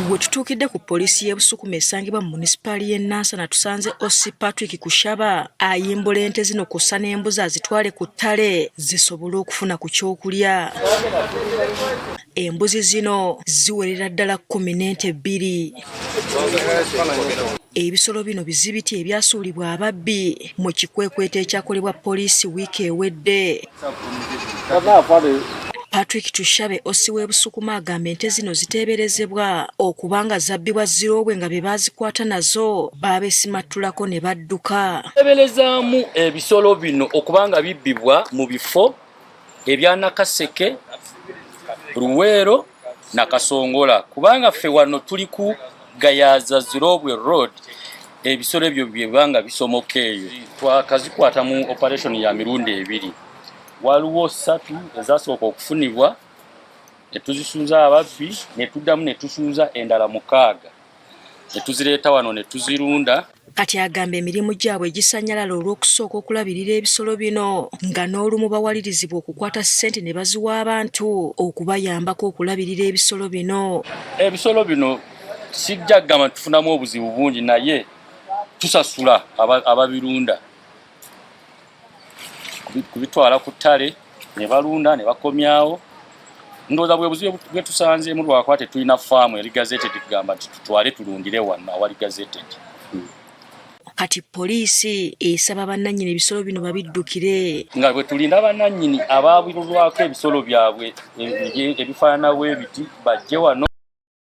Bwe tutuukidde ku poliisi y'e Busukuma esangibwa mu munisipaali y'e Nansana tusanze Ossi Patrick Kushaba ayimbula ente zino kussa n'embuzi azitwale ku ttale zisobole okufuna ku kyokulya. Embuzi zino ziwerera ddala 12. Ebisolo bino bizibiti ebyasuulibwa ababbi mu kikwekweto ekyakolebwa poliisi wiiki ewedde. Patrick Tushabe Ossi w'e Busukuma agamba ente zino ziteeberezebwa okubanga zabbibwa ziroobwe nga be bazikwata nazo baabeesimattulako ne badduka. Teeberezaamu ebisolo bino okubanga bibbibwa mu bifo ebya Nakaseke, Luweero na Kasongola, kubanga ffe wano tuli ku Gayaza Ziroobwe Road, ebisolo ebyo byebanga bisomoka eyo. Twakazikwata mu operation ya mirundi 2. Waliwo 3 ezasooka okufunibwa ne tuzisuuza ababbi, ne tuddamu ne tusuuza endala 6 ne tuzireeta wano ne tuzirunda. Kati agamba emirimu gyabwe gisanyalala olw'okusooka okulabirira ebisolo bino nga n'olumu bawalirizibwa okukwata ssente ne baziwa abantu okubayambako okulabirira ebisolo bino. Ebisolo bino sijja kugamba tufunamu obuzibu bungi, naye tusasula ababirunda kubitwala ku ttale ne balunda ne bakomyawo. Ndowooza bwe buzibu bwe tusanzeemu lwakuba tetulina faamu eri gazetted kugamba nti tutwale tulundire wano awali gazetted. Kati poliisi esaba bannannyini ebisolo bino babiddukire. Nga bwe tulinda bannannyini abaabirulwako ebisolo byabwe ebifaanana bwe biti bajje wano.